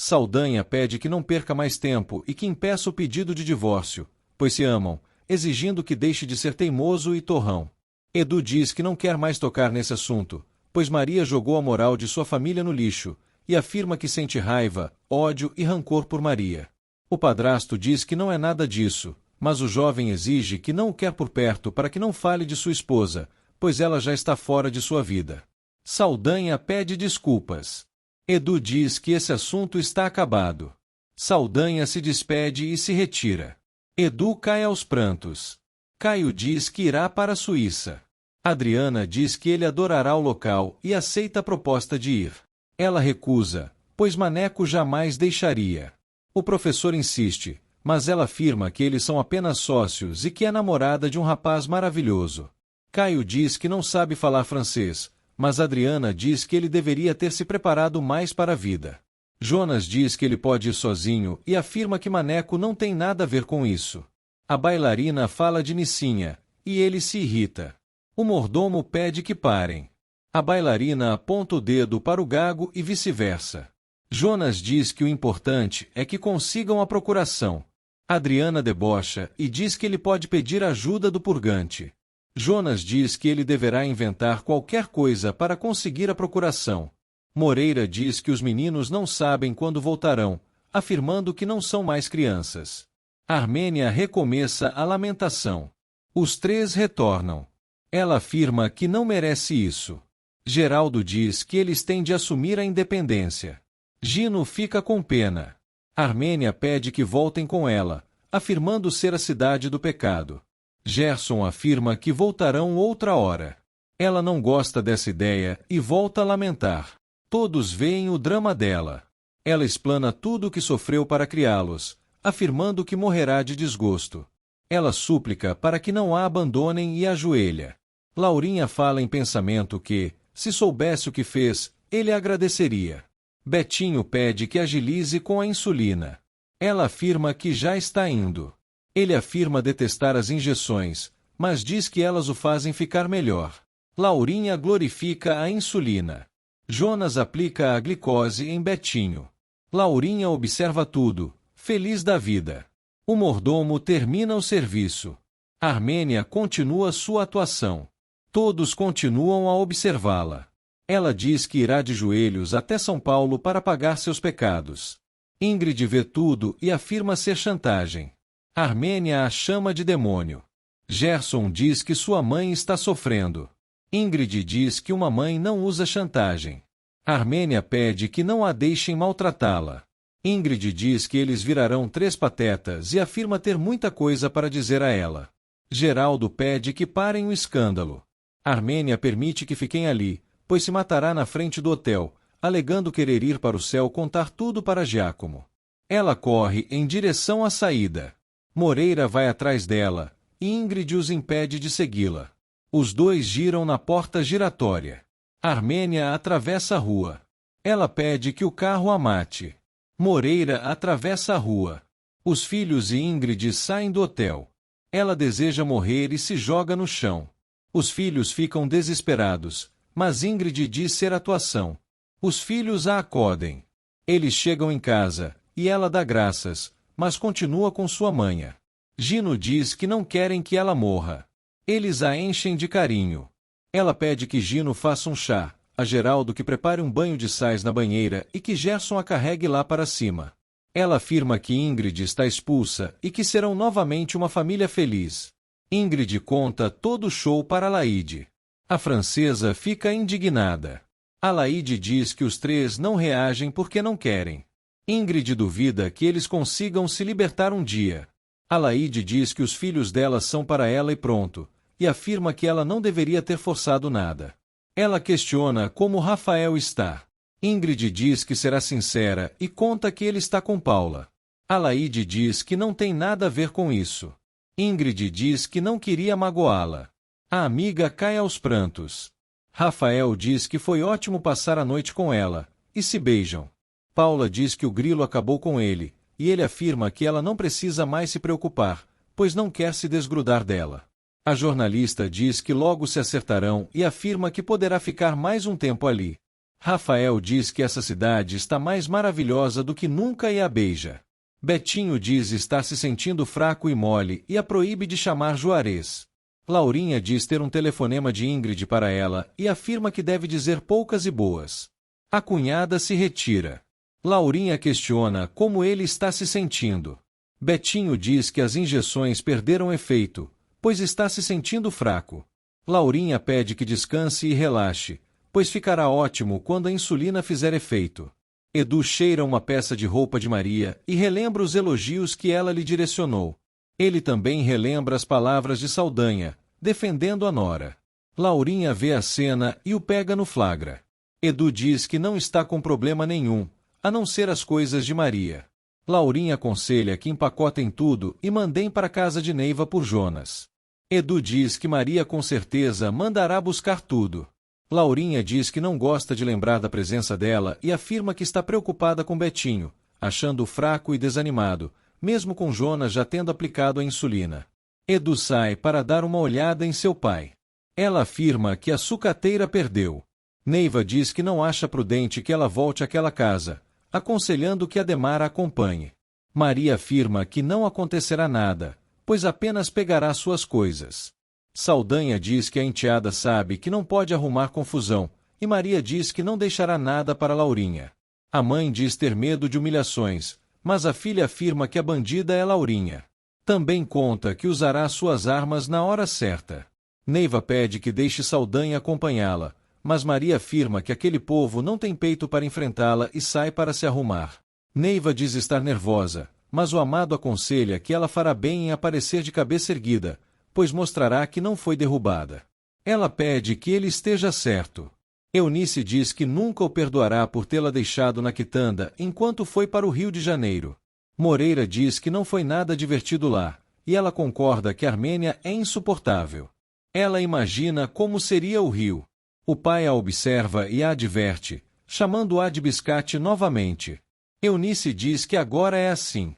Saldanha pede que não perca mais tempo e que impeça o pedido de divórcio, pois se amam, exigindo que deixe de ser teimoso e torrão. Edu diz que não quer mais tocar nesse assunto, pois Maria jogou a moral de sua família no lixo, e afirma que sente raiva, ódio e rancor por Maria. O padrasto diz que não é nada disso, mas o jovem exige que não o quer por perto para que não fale de sua esposa, pois ela já está fora de sua vida. Saldanha pede desculpas. Edu diz que esse assunto está acabado. Saldanha se despede e se retira. Edu cai aos prantos. Caio diz que irá para a Suíça. Adriana diz que ele adorará o local e aceita a proposta de ir. Ela recusa, pois Maneco jamais deixaria. O professor insiste, mas ela afirma que eles são apenas sócios e que é namorada de um rapaz maravilhoso. Caio diz que não sabe falar francês, mas Adriana diz que ele deveria ter se preparado mais para a vida. Jonas diz que ele pode ir sozinho e afirma que Maneco não tem nada a ver com isso. A bailarina fala de Nicinha, e ele se irrita. O mordomo pede que parem. A bailarina aponta o dedo para o gago e vice-versa. Jonas diz que o importante é que consigam a procuração. Adriana debocha e diz que ele pode pedir ajuda do purgante. Jonas diz que ele deverá inventar qualquer coisa para conseguir a procuração. Moreira diz que os meninos não sabem quando voltarão, afirmando que não são mais crianças. Armênia recomeça a lamentação. Os três retornam. Ela afirma que não merece isso. Geraldo diz que eles têm de assumir a independência. Gino fica com pena. Armênia pede que voltem com ela, afirmando ser a cidade do pecado. Gerson afirma que voltarão outra hora. Ela não gosta dessa ideia e volta a lamentar. Todos veem o drama dela. Ela explana tudo o que sofreu para criá-los, afirmando que morrerá de desgosto. Ela súplica para que não a abandonem e ajoelha. Laurinha fala em pensamento que, se soubesse o que fez, ele agradeceria. Betinho pede que agilize com a insulina. Ela afirma que já está indo. Ele afirma detestar as injeções, mas diz que elas o fazem ficar melhor. Laurinha glorifica a insulina. Jonas aplica a glicose em Betinho. Laurinha observa tudo, feliz da vida. O mordomo termina o serviço. Armênia continua sua atuação. Todos continuam a observá-la. Ela diz que irá de joelhos até São Paulo para pagar seus pecados. Ingrid vê tudo e afirma ser chantagem. Armênia a chama de demônio. Gerson diz que sua mãe está sofrendo. Ingrid diz que uma mãe não usa chantagem. Armênia pede que não a deixem maltratá-la. Ingrid diz que eles virarão três patetas e afirma ter muita coisa para dizer a ela. Geraldo pede que parem o escândalo. Armênia permite que fiquem ali, pois se matará na frente do hotel, alegando querer ir para o céu contar tudo para Giacomo. Ela corre em direção à saída. Moreira vai atrás dela, e Ingrid os impede de segui-la. Os dois giram na porta giratória. Armênia atravessa a rua. Ela pede que o carro a mate. Moreira atravessa a rua. Os filhos e Ingrid saem do hotel. Ela deseja morrer e se joga no chão. Os filhos ficam desesperados, mas Ingrid diz ser atuação. Os filhos a acodem. Eles chegam em casa, e ela dá graças, mas continua com sua manha. Gino diz que não querem que ela morra. Eles a enchem de carinho. Ela pede que Gino faça um chá, a Geraldo que prepare um banho de sais na banheira e que Gerson a carregue lá para cima. Ela afirma que Ingrid está expulsa e que serão novamente uma família feliz. Ingrid conta todo o show para Laide. A francesa fica indignada. A Laide diz que os três não reagem porque não querem. Ingrid duvida que eles consigam se libertar um dia. A Laide diz que os filhos dela são para ela e pronto, e afirma que ela não deveria ter forçado nada. Ela questiona como Rafael está. Ingrid diz que será sincera e conta que ele está com Paula. A Laide diz que não tem nada a ver com isso. Ingrid diz que não queria magoá-la. A amiga cai aos prantos. Rafael diz que foi ótimo passar a noite com ela, e se beijam. Paula diz que o grilo acabou com ele, e ele afirma que ela não precisa mais se preocupar, pois não quer se desgrudar dela. A jornalista diz que logo se acertarão e afirma que poderá ficar mais um tempo ali. Rafael diz que essa cidade está mais maravilhosa do que nunca e a beija. Betinho diz estar se sentindo fraco e mole e a proíbe de chamar Juarez. Laurinha diz ter um telefonema de Ingrid para ela e afirma que deve dizer poucas e boas. A cunhada se retira. Laurinha questiona como ele está se sentindo. Betinho diz que as injeções perderam efeito, pois está se sentindo fraco. Laurinha pede que descanse e relaxe, pois ficará ótimo quando a insulina fizer efeito. Edu cheira uma peça de roupa de Maria e relembra os elogios que ela lhe direcionou. Ele também relembra as palavras de Saldanha, defendendo a nora. Laurinha vê a cena e o pega no flagra. Edu diz que não está com problema nenhum, a não ser as coisas de Maria. Laurinha aconselha que empacotem tudo e mandem para a casa de Neiva por Jonas. Edu diz que Maria com certeza mandará buscar tudo. Laurinha diz que não gosta de lembrar da presença dela e afirma que está preocupada com Betinho, achando-o fraco e desanimado, mesmo com Jonas já tendo aplicado a insulina. Edu sai para dar uma olhada em seu pai. Ela afirma que a sucateira perdeu. Neiva diz que não acha prudente que ela volte àquela casa, aconselhando que Ademar a acompanhe. Maria afirma que não acontecerá nada, pois apenas pegará suas coisas. Saldanha diz que a enteada sabe que não pode arrumar confusão, e Maria diz que não deixará nada para Laurinha. A mãe diz ter medo de humilhações, mas a filha afirma que a bandida é Laurinha. Também conta que usará suas armas na hora certa. Neiva pede que deixe Saldanha acompanhá-la, mas Maria afirma que aquele povo não tem peito para enfrentá-la e sai para se arrumar. Neiva diz estar nervosa, mas o amado aconselha que ela fará bem em aparecer de cabeça erguida, pois mostrará que não foi derrubada. Ela pede que ele esteja certo. Eunice diz que nunca o perdoará por tê-la deixado na quitanda enquanto foi para o Rio de Janeiro. Moreira diz que não foi nada divertido lá, e ela concorda que Armênia é insuportável. Ela imagina como seria o Rio. O pai a observa e a adverte, chamando-a de biscate novamente. Eunice diz que agora é assim.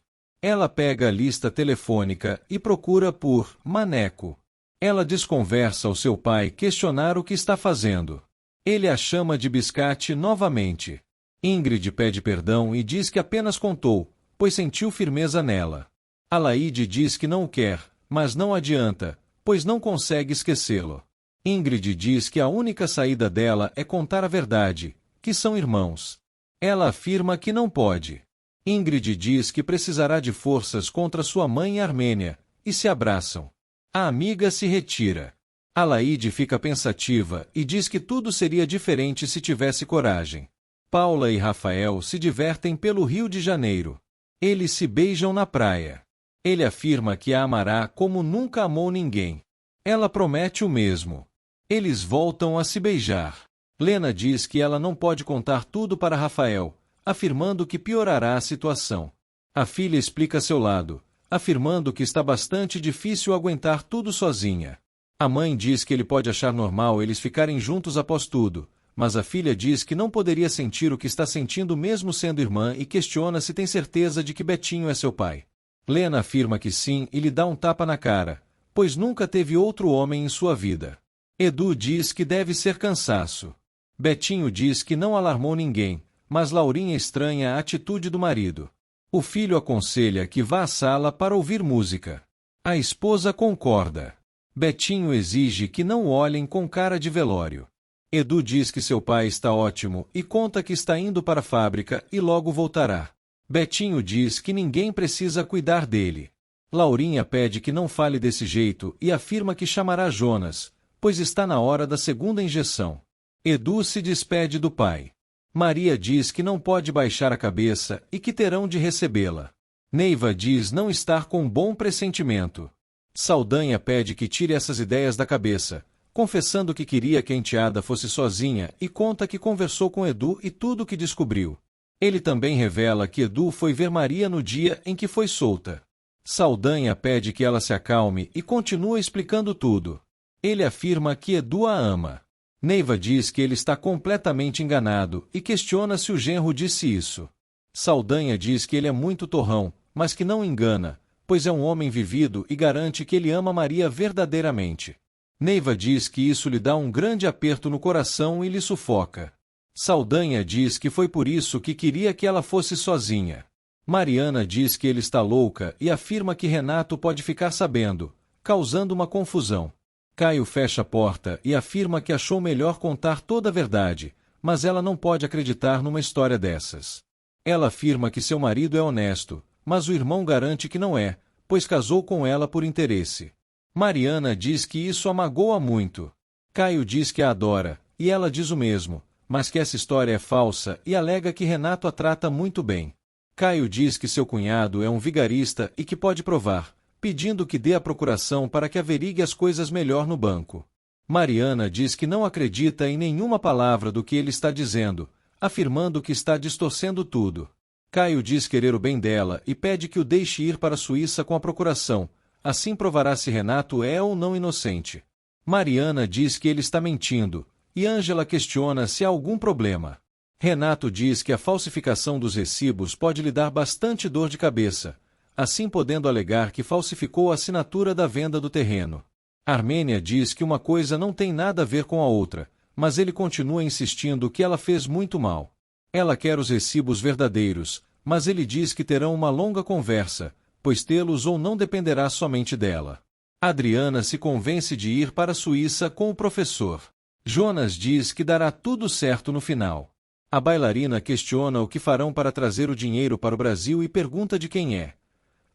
Ela pega a lista telefônica e procura por Maneco. Ela desconversa ao seu pai questionar o que está fazendo. Ele a chama de biscate novamente. Ingrid pede perdão e diz que apenas contou, pois sentiu firmeza nela. Alaide diz que não o quer, mas não adianta, pois não consegue esquecê-lo. Ingrid diz que a única saída dela é contar a verdade, que são irmãos. Ela afirma que não pode. Ingrid diz que precisará de forças contra sua mãe e Armênia, e se abraçam. A amiga se retira. Alaide fica pensativa e diz que tudo seria diferente se tivesse coragem. Paula e Rafael se divertem pelo Rio de Janeiro. Eles se beijam na praia. Ele afirma que a amará como nunca amou ninguém. Ela promete o mesmo. Eles voltam a se beijar. Lena diz que ela não pode contar tudo para Rafael, afirmando que piorará a situação. A filha explica seu lado, afirmando que está bastante difícil aguentar tudo sozinha. A mãe diz que ele pode achar normal eles ficarem juntos após tudo, mas a filha diz que não poderia sentir o que está sentindo mesmo sendo irmã e questiona se tem certeza de que Betinho é seu pai. Lena afirma que sim e lhe dá um tapa na cara, pois nunca teve outro homem em sua vida. Edu diz que deve ser cansaço. Betinho diz que não alarmou ninguém, mas Laurinha estranha a atitude do marido. O filho aconselha que vá à sala para ouvir música. A esposa concorda. Betinho exige que não olhem com cara de velório. Edu diz que seu pai está ótimo e conta que está indo para a fábrica e logo voltará. Betinho diz que ninguém precisa cuidar dele. Laurinha pede que não fale desse jeito e afirma que chamará Jonas, pois está na hora da segunda injeção. Edu se despede do pai. Maria diz que não pode baixar a cabeça e que terão de recebê-la. Neiva diz não estar com bom pressentimento. Saldanha pede que tire essas ideias da cabeça, confessando que queria que a enteada fosse sozinha e conta que conversou com Edu e tudo o que descobriu. Ele também revela que Edu foi ver Maria no dia em que foi solta. Saldanha pede que ela se acalme e continua explicando tudo. Ele afirma que Edu a ama. Neiva diz que ele está completamente enganado e questiona se o genro disse isso. Saldanha diz que ele é muito torrão, mas que não engana, pois é um homem vivido e garante que ele ama Maria verdadeiramente. Neiva diz que isso lhe dá um grande aperto no coração e lhe sufoca. Saldanha diz que foi por isso que queria que ela fosse sozinha. Mariana diz que ele está louca e afirma que Renato pode ficar sabendo, causando uma confusão. Caio fecha a porta e afirma que achou melhor contar toda a verdade, mas ela não pode acreditar numa história dessas. Ela afirma que seu marido é honesto, mas o irmão garante que não é, pois casou com ela por interesse. Mariana diz que isso a magoa muito. Caio diz que a adora, e ela diz o mesmo, mas que essa história é falsa e alega que Renato a trata muito bem. Caio diz que seu cunhado é um vigarista e que pode provar, pedindo que dê a procuração para que averigue as coisas melhor no banco. Mariana diz que não acredita em nenhuma palavra do que ele está dizendo, afirmando que está distorcendo tudo. Caio diz querer o bem dela e pede que o deixe ir para a Suíça com a procuração, assim provará se Renato é ou não inocente. Mariana diz que ele está mentindo, e Ângela questiona se há algum problema. Renato diz que a falsificação dos recibos pode lhe dar bastante dor de cabeça, assim podendo alegar que falsificou a assinatura da venda do terreno. Armênia diz que uma coisa não tem nada a ver com a outra, mas ele continua insistindo que ela fez muito mal. Ela quer os recibos verdadeiros, mas ele diz que terão uma longa conversa, pois tê-los ou não dependerá somente dela. Adriana se convence de ir para a Suíça com o professor. Jonas diz que dará tudo certo no final. A bailarina questiona o que farão para trazer o dinheiro para o Brasil e pergunta de quem é.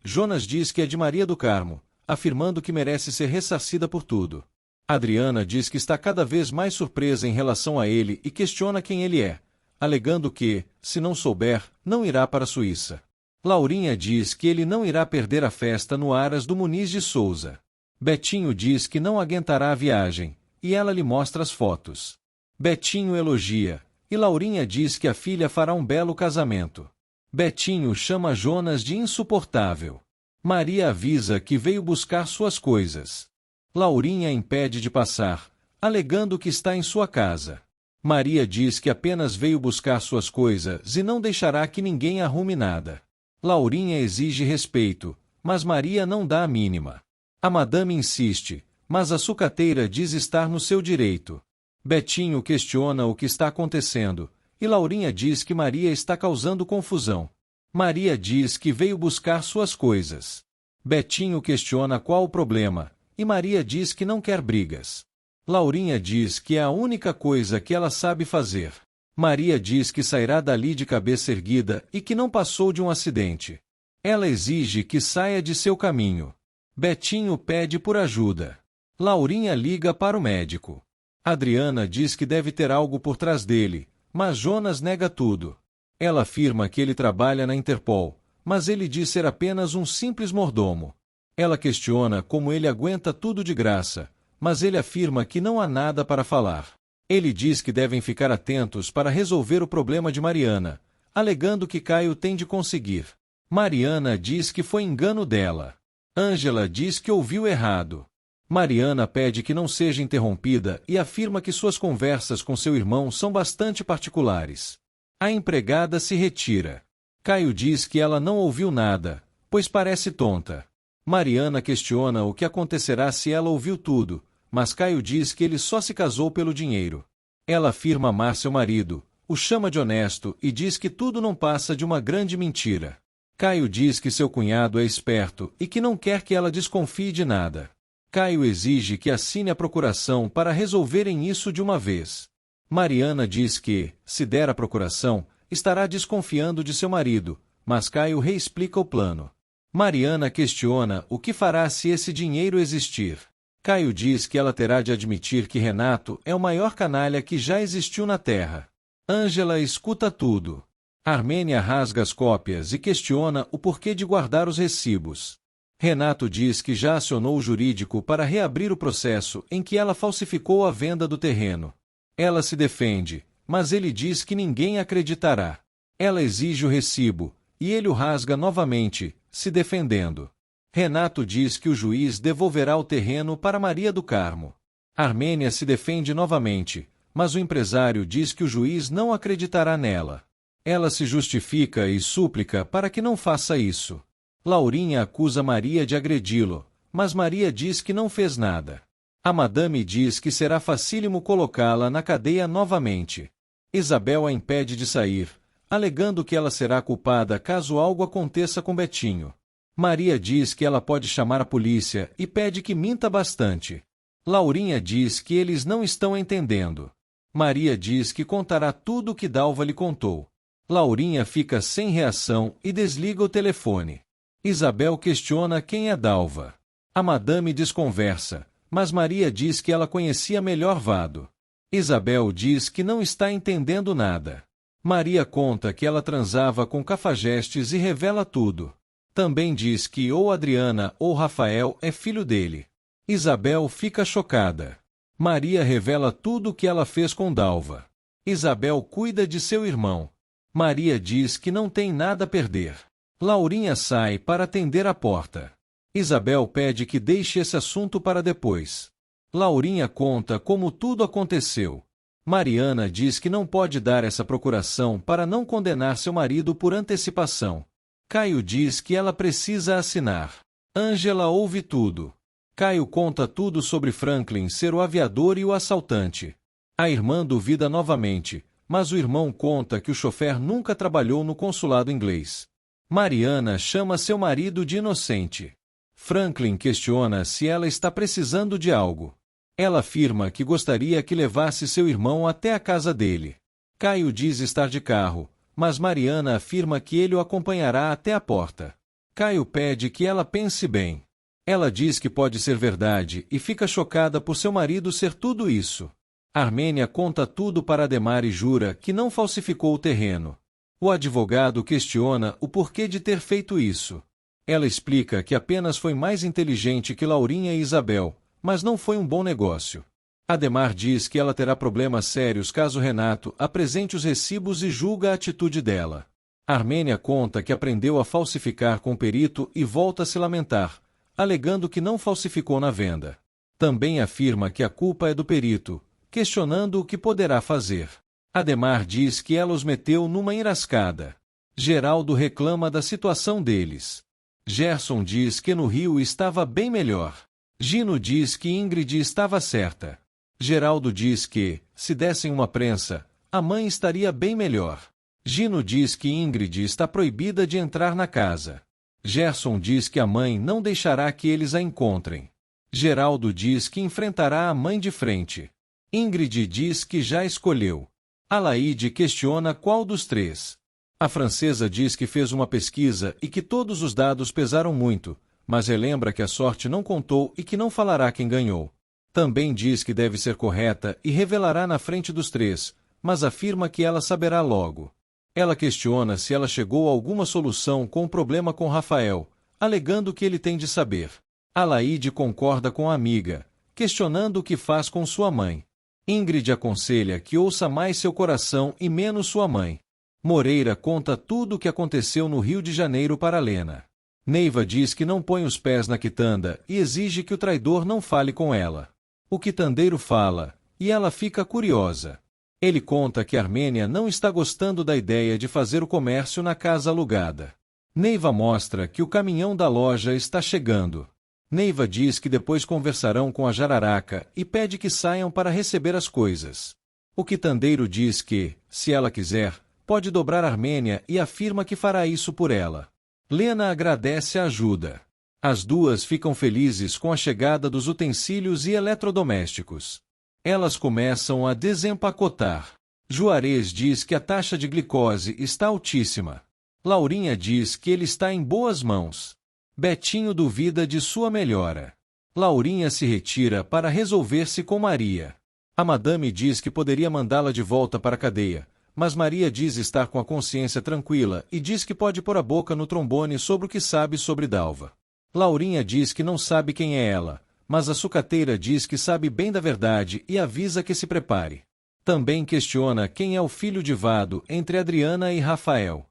Jonas diz que é de Maria do Carmo, afirmando que merece ser ressarcida por tudo. Adriana diz que está cada vez mais surpresa em relação a ele e questiona quem ele é, alegando que, se não souber, não irá para a Suíça. Laurinha diz que ele não irá perder a festa no Aras do Muniz de Souza. Betinho diz que não aguentará a viagem, e ela lhe mostra as fotos. Betinho elogia, e Laurinha diz que a filha fará um belo casamento. Betinho chama Jonas de insuportável. Maria avisa que veio buscar suas coisas. Laurinha impede de passar, alegando que está em sua casa. Maria diz que apenas veio buscar suas coisas e não deixará que ninguém arrume nada. Laurinha exige respeito, mas Maria não dá a mínima. A madame insiste, mas a sucateira diz estar no seu direito. Betinho questiona o que está acontecendo, e Laurinha diz que Maria está causando confusão. Maria diz que veio buscar suas coisas. Betinho questiona qual o problema, e Maria diz que não quer brigas. Laurinha diz que é a única coisa que ela sabe fazer. Maria diz que sairá dali de cabeça erguida e que não passou de um acidente. Ela exige que saia de seu caminho. Betinho pede por ajuda. Laurinha liga para o médico. Adriana diz que deve ter algo por trás dele, mas Jonas nega tudo. Ela afirma que ele trabalha na Interpol, mas ele diz ser apenas um simples mordomo. Ela questiona como ele aguenta tudo de graça, mas ele afirma que não há nada para falar. Ele diz que devem ficar atentos para resolver o problema de Mariana, alegando que Caio tem de conseguir. Mariana diz que foi engano dela. Ângela diz que ouviu errado. Mariana pede que não seja interrompida e afirma que suas conversas com seu irmão são bastante particulares. A empregada se retira. Caio diz que ela não ouviu nada, pois parece tonta. Mariana questiona o que acontecerá se ela ouviu tudo, mas Caio diz que ele só se casou pelo dinheiro. Ela afirma amar seu marido, o chama de honesto e diz que tudo não passa de uma grande mentira. Caio diz que seu cunhado é esperto e que não quer que ela desconfie de nada. Caio exige que assine a procuração para resolverem isso de uma vez. Mariana diz que, se der a procuração, estará desconfiando de seu marido, mas Caio reexplica o plano. Mariana questiona o que fará se esse dinheiro existir. Caio diz que ela terá de admitir que Renato é o maior canalha que já existiu na Terra. Ângela escuta tudo. Armênia rasga as cópias e questiona o porquê de guardar os recibos. Renato diz que já acionou o jurídico para reabrir o processo em que ela falsificou a venda do terreno. Ela se defende, mas ele diz que ninguém acreditará. Ela exige o recibo, e ele o rasga novamente, se defendendo. Renato diz que o juiz devolverá o terreno para Maria do Carmo. Armênia se defende novamente, mas o empresário diz que o juiz não acreditará nela. Ela se justifica e súplica para que não faça isso. Laurinha acusa Maria de agredi-lo, mas Maria diz que não fez nada. A madame diz que será facílimo colocá-la na cadeia novamente. Isabel a impede de sair, alegando que ela será culpada caso algo aconteça com Betinho. Maria diz que ela pode chamar a polícia e pede que minta bastante. Laurinha diz que eles não estão entendendo. Maria diz que contará tudo o que Dalva lhe contou. Laurinha fica sem reação e desliga o telefone. Isabel questiona quem é Dalva. A madame desconversa, mas Maria diz que ela conhecia melhor Vado. Isabel diz que não está entendendo nada. Maria conta que ela transava com Cafajestes e revela tudo. Também diz que ou Adriana ou Rafael é filho dele. Isabel fica chocada. Maria revela tudo o que ela fez com Dalva. Isabel cuida de seu irmão. Maria diz que não tem nada a perder. Laurinha sai para atender a porta. Isabel pede que deixe esse assunto para depois. Laurinha conta como tudo aconteceu. Mariana diz que não pode dar essa procuração para não condenar seu marido por antecipação. Caio diz que ela precisa assinar. Ângela ouve tudo. Caio conta tudo sobre Franklin ser o aviador e o assaltante. A irmã duvida novamente, mas o irmão conta que o chofer nunca trabalhou no consulado inglês. Mariana chama seu marido de inocente. Franklin questiona se ela está precisando de algo. Ela afirma que gostaria que levasse seu irmão até a casa dele. Caio diz estar de carro, mas Mariana afirma que ele o acompanhará até a porta. Caio pede que ela pense bem. Ela diz que pode ser verdade e fica chocada por seu marido ser tudo isso. Armênia conta tudo para Ademar e jura que não falsificou o terreno. O advogado questiona o porquê de ter feito isso. Ela explica que apenas foi mais inteligente que Laurinha e Isabel, mas não foi um bom negócio. Ademar diz que ela terá problemas sérios caso Renato apresente os recibos e julga a atitude dela. Armênia conta que aprendeu a falsificar com o perito e volta a se lamentar, alegando que não falsificou na venda. Também afirma que a culpa é do perito, questionando o que poderá fazer. Ademar diz que ela os meteu numa enrascada. Geraldo reclama da situação deles. Gerson diz que no Rio estava bem melhor. Gino diz que Ingrid estava certa. Geraldo diz que, se dessem uma prensa, a mãe estaria bem melhor. Gino diz que Ingrid está proibida de entrar na casa. Gerson diz que a mãe não deixará que eles a encontrem. Geraldo diz que enfrentará a mãe de frente. Ingrid diz que já escolheu. Alaide questiona qual dos três. A francesa diz que fez uma pesquisa e que todos os dados pesaram muito, mas relembra que a sorte não contou e que não falará quem ganhou. Também diz que deve ser correta e revelará na frente dos três, mas afirma que ela saberá logo. Ela questiona se ela chegou a alguma solução com o problema com Rafael, alegando que ele tem de saber. Alaide concorda com a amiga, questionando o que faz com sua mãe. Ingrid aconselha que ouça mais seu coração e menos sua mãe. Moreira conta tudo o que aconteceu no Rio de Janeiro para Lena. Neiva diz que não põe os pés na quitanda e exige que o traidor não fale com ela. O quitandeiro fala, e ela fica curiosa. Ele conta que Armênia não está gostando da ideia de fazer o comércio na casa alugada. Neiva mostra que o caminhão da loja está chegando. Neiva diz que depois conversarão com a jararaca e pede que saiam para receber as coisas. O quitandeiro diz que, se ela quiser, pode dobrar Armênia e afirma que fará isso por ela. Lena agradece a ajuda. As duas ficam felizes com a chegada dos utensílios e eletrodomésticos. Elas começam a desempacotar. Juarez diz que a taxa de glicose está altíssima. Laurinha diz que ele está em boas mãos. Betinho duvida de sua melhora. Laurinha se retira para resolver-se com Maria. A madame diz que poderia mandá-la de volta para a cadeia, mas Maria diz estar com a consciência tranquila e diz que pode pôr a boca no trombone sobre o que sabe sobre Dalva. Laurinha diz que não sabe quem é ela, mas a sucateira diz que sabe bem da verdade e avisa que se prepare. Também questiona quem é o filho de Vado entre Adriana e Rafael.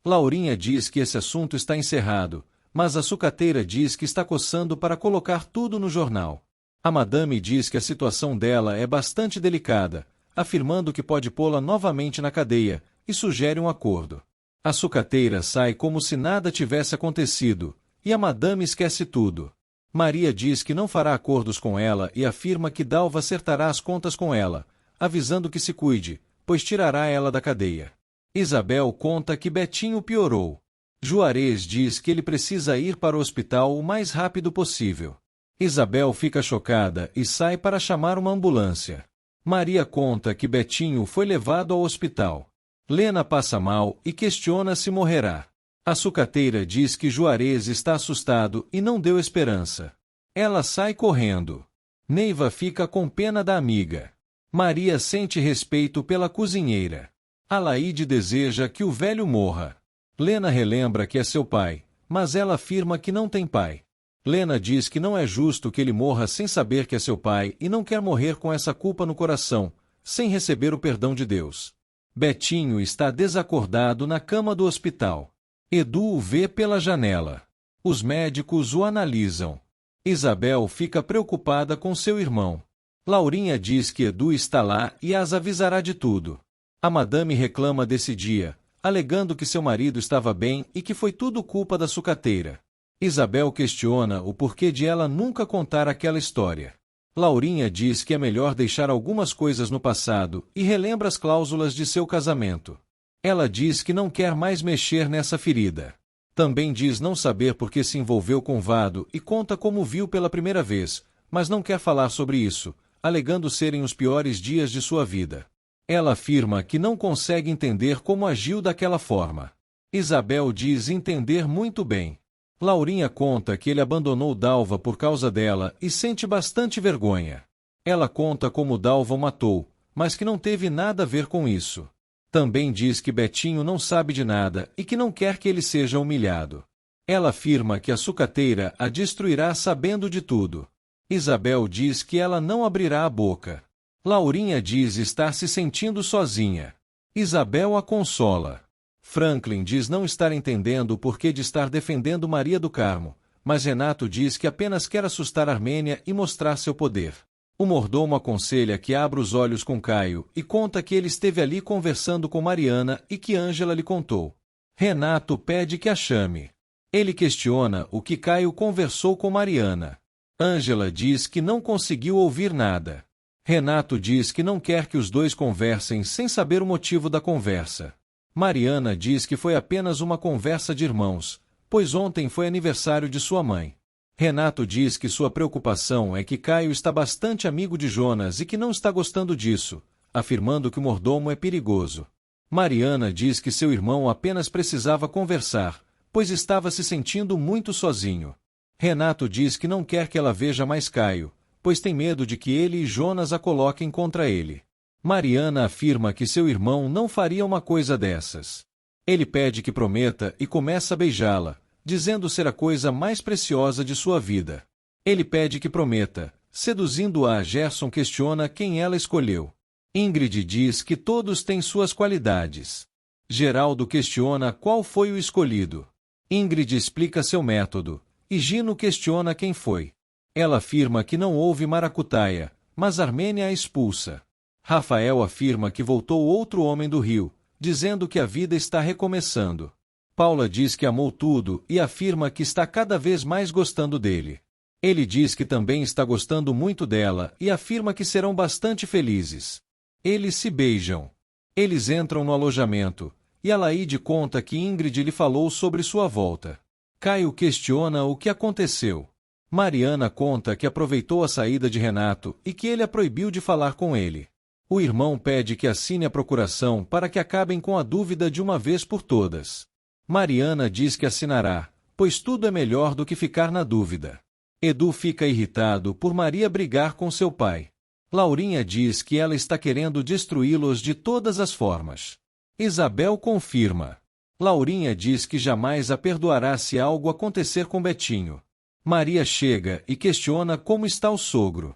Laurinha diz que esse assunto está encerrado, mas a sucateira diz que está coçando para colocar tudo no jornal. A madame diz que a situação dela é bastante delicada, afirmando que pode pô-la novamente na cadeia, e sugere um acordo. A sucateira sai como se nada tivesse acontecido, e a madame esquece tudo. Maria diz que não fará acordos com ela e afirma que Dalva acertará as contas com ela, avisando que se cuide, pois tirará ela da cadeia. Isabel conta que Betinho piorou. Juarez diz que ele precisa ir para o hospital o mais rápido possível. Isabel fica chocada e sai para chamar uma ambulância. Maria conta que Betinho foi levado ao hospital. Lena passa mal e questiona se morrerá. A sucateira diz que Juarez está assustado e não deu esperança. Ela sai correndo. Neiva fica com pena da amiga. Maria sente respeito pela cozinheira. Alaide deseja que o velho morra. Lena relembra que é seu pai, mas ela afirma que não tem pai. Lena diz que não é justo que ele morra sem saber que é seu pai e não quer morrer com essa culpa no coração, sem receber o perdão de Deus. Betinho está desacordado na cama do hospital. Edu o vê pela janela. Os médicos o analisam. Isabel fica preocupada com seu irmão. Laurinha diz que Edu está lá e as avisará de tudo. A madame reclama desse dia, alegando que seu marido estava bem e que foi tudo culpa da sucateira. Isabel questiona o porquê de ela nunca contar aquela história. Laurinha diz que é melhor deixar algumas coisas no passado e relembra as cláusulas de seu casamento. Ela diz que não quer mais mexer nessa ferida. Também diz não saber por que se envolveu com Vado e conta como viu pela primeira vez, mas não quer falar sobre isso, alegando serem os piores dias de sua vida. Ela afirma que não consegue entender como agiu daquela forma. Isabel diz entender muito bem. Laurinha conta que ele abandonou Dalva por causa dela e sente bastante vergonha. Ela conta como Dalva o matou, mas que não teve nada a ver com isso. Também diz que Betinho não sabe de nada e que não quer que ele seja humilhado. Ela afirma que a sucateira a destruirá sabendo de tudo. Isabel diz que ela não abrirá a boca. Laurinha diz estar se sentindo sozinha. Isabel a consola. Franklin diz não estar entendendo o porquê de estar defendendo Maria do Carmo, mas Renato diz que apenas quer assustar Armênia e mostrar seu poder. O mordomo aconselha que abra os olhos com Caio e conta que ele esteve ali conversando com Mariana e que Ângela lhe contou. Renato pede que a chame. Ele questiona o que Caio conversou com Mariana. Ângela diz que não conseguiu ouvir nada. Renato diz que não quer que os dois conversem sem saber o motivo da conversa. Mariana diz que foi apenas uma conversa de irmãos, pois ontem foi aniversário de sua mãe. Renato diz que sua preocupação é que Caio está bastante amigo de Jonas e que não está gostando disso, afirmando que o mordomo é perigoso. Mariana diz que seu irmão apenas precisava conversar, pois estava se sentindo muito sozinho. Renato diz que não quer que ela veja mais Caio, pois tem medo de que ele e Jonas a coloquem contra ele. Mariana afirma que seu irmão não faria uma coisa dessas. Ele pede que prometa e começa a beijá-la, dizendo ser a coisa mais preciosa de sua vida. Ele pede que prometa. Seduzindo-a, Gerson questiona quem ela escolheu. Ingrid diz que todos têm suas qualidades. Geraldo questiona qual foi o escolhido. Ingrid explica seu método, e Gino questiona quem foi. Ela afirma que não houve maracutaia, mas Armênia a expulsa. Rafael afirma que voltou outro homem do Rio, dizendo que a vida está recomeçando. Paula diz que amou tudo e afirma que está cada vez mais gostando dele. Ele diz que também está gostando muito dela e afirma que serão bastante felizes. Eles se beijam. Eles entram no alojamento, e Alaide conta que Ingrid lhe falou sobre sua volta. Caio questiona o que aconteceu. Mariana conta que aproveitou a saída de Renato e que ele a proibiu de falar com ele. O irmão pede que assine a procuração para que acabem com a dúvida de uma vez por todas. Mariana diz que assinará, pois tudo é melhor do que ficar na dúvida. Edu fica irritado por Maria brigar com seu pai. Laurinha diz que ela está querendo destruí-los de todas as formas. Isabel confirma. Laurinha diz que jamais a perdoará se algo acontecer com Betinho. Maria chega e questiona como está o sogro.